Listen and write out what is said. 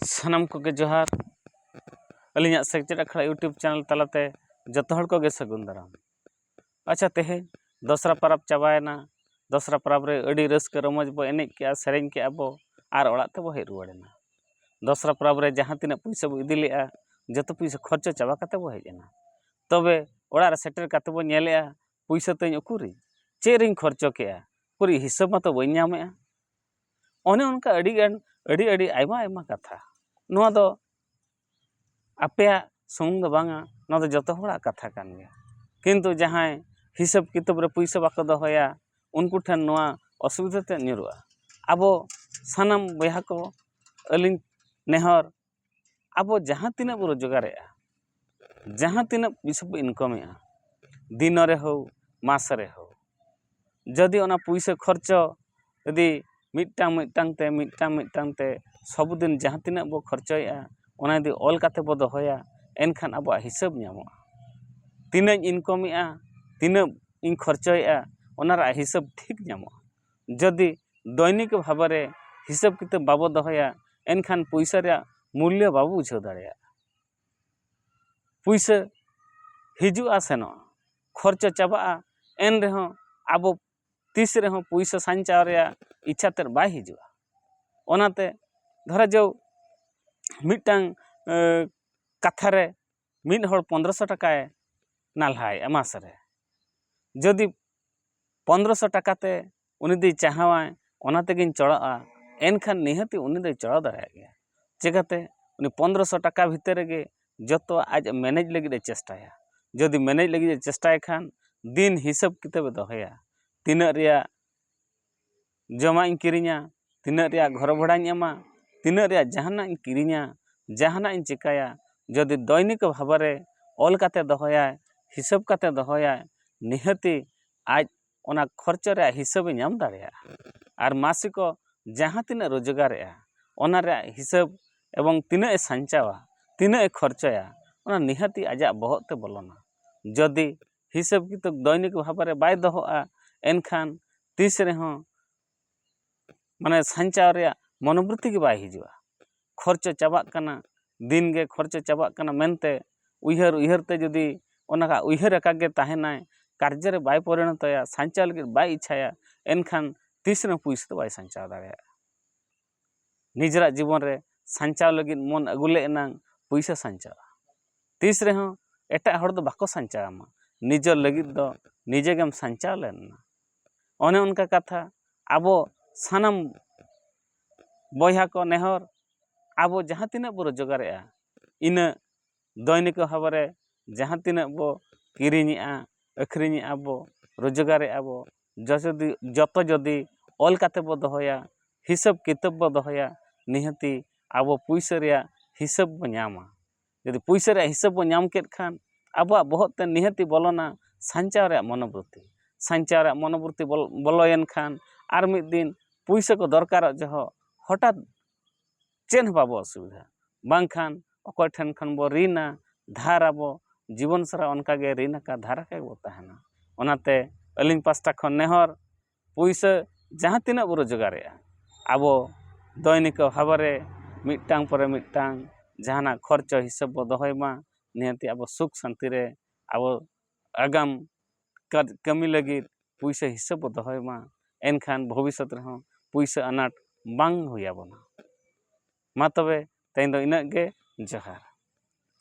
सानाम कोगे जोहार अलिया सेक्चेड अखड़ा YouTube channel तलाते जतो हड़ कोगे सगुन दाराम। अच्छा तेहे दसरा परब चाबायना दसरा परब रे अड़ी रस्क रमज बो एनेज के सेरेñ के बो आर ओड़ाग ते बो हेज रुवाड़ेना। दसरा परब रे जहाँ तिना पैसा बो इदी लेआ जतो पैसा खर्चो चाबा काते बो हेज एना। तबे ओड़ा रे सेटर काते बो नेलेआ पैसा तई उकुरी चेरिñ खर्चो केआ पूरी हिसाब मतो बई ᱧᱟᱢᱮᱜᱼᱟ। ओने उनका अड़ी आयमा आयमा कथा नोआ दो आपेया सुमुंग दो बांगा नोआ दो जतो हड़ा कथा कान गया। किंतु जहां हिसाब किताब रे पैसा बाको दोहया उनको ठन नोआ असुविधा ते ᱧᱩᱨᱩᱜᱼᱟ। आबो सानाम बयहा को अलिñ नेहर आबो जहां तिना बो रोजगारेआ जहां तिना पैसा बो इनकमेआ दिन रे हो मास रे हो जदि ओना पैसा खर्चो यदि मिट्टांग ते सबुदिन जहाँ तिना बो खर्चोया ओना यदि ऑल काते बो दोहया एनखान आबो हिसाब ᱧᱟᱢᱚᱜᱼᱟ। तिना इनकमेआ तिना इन खर्चोया ओनारा हिसाब ठीक ᱧᱟᱢᱚᱜᱼᱟ। जदि दैनिक भाव रे हिसाब किताब बाबो दोहया एनखान पैसा रे मूल्य बाबो बुझाव दाड़ेया। पैसा हिजुआ सेनोआ खर्चो चाबाआ एन रेहो आबो तीस रेहो पैसा साञ्चाव रे इच्छा तेर बाय हिजुआ। ओनाते धरा जो मिट्टांग कथा रे मिड हड़ 1500 टाका नालहाय मास रे जदि 1500 टाका ते उनी दी चाहवाय ओना तेगिन चढ़ाआ एनखान निहाती उनी दे चढ़ा दाड़ेया गया। चिकाते उनी 1500 टाका भितर गे जतो आज मैनेज लगी चेष्टाया जदि मैनेज लगी चेष्टाय खान दिन हिसाब किताब दोहया तिना रिया जमा इन किरिña तिना रिया घर भाड़ाñ एमा तिना रिया जहाना इन किरिña जहाना इन चिकाया जदि दैनिक भाव रे ऑल काते दोहया हिसाब काते दोहया निहाती आज ओना खर्चो रे हिसाब ᱧᱟᱢ दाड़ेया आर मासिको जहाँ तिना रोजगारेआ ओना रे हिसाब एवं तिना साञ्चावा तिना खर्चोया ओना निहाती आजा बहत ते बोलोना। जदि हिसाब किताब दैनिक भाव रे बाय दोहआ एनखान तीस रेहों माने साञ्चाव रे मनोवृत्ति के बाय हिजुआ। खर्चो चाबाक कना दिन गे खर्चो चाबाक कना मेनते उयहर ते जदि ओना उयहर एकागे ताहेनाय कार्य रे बाय परिणतया साञ्चाव लगी बाय इच्छाया एनखान तीस रे पैसा तो बाय साञ्चाव दाड़ेया। निजरा जीवन रे साञ्चाव लगी मन अगुले एनांग पैसा साञ्चावा तीस रेहों एटा हड़ दो बाको साञ्चावा निजर लगी दो निजे गेम साञ्चाव लेना। ओने उनका कथा आबो सानाम बयहा को नेहर आबो जहाँ तिना बो रोजगारेआ इना दैनिक भाव रे जहाँ तिना बो किरिñेआ अखरिñेआ बो रोजगारेआ बो जतो जदि ऑल काते बो दोहया हिसाब किताब बो दोहया निहाती आबो पैसा रे हिसाब बो ᱧᱟᱢᱟ। यदि पैसा रे हिसाब बो ᱧᱟᱢ केद खान आबो बहुत ते निहाती बोलोना साञ्चाव रे मनोवृत्ति साञ्चाव रे मनोवृत्ति बोलोयन खान आर मिद दिन पैसा को दरकार जहो हठात चेन बाबो असुविधा बांखान अकोय ठन खन बो ऋणा धार आबो जीवन सारा उनका गे ऋण का धारा के बो ताहेना। ओनाते अलिñ पास्टा खन नेहर पैसा जहाँ तिना बो रोजगारेआ आबो दैनिक भाव रे मिट्टांग परे मिट्टांग जहाना खर्चो हिसाब बो दोहयमा निहाती आबो सुख शांति रे आबो आगाम कमी लगी पैसा हिसाब बो दोहयमा एनखान भविष्यत रेहों पैसा अनाट बांग हुई आबोना। मा तबे तें दो इना गे जोहार।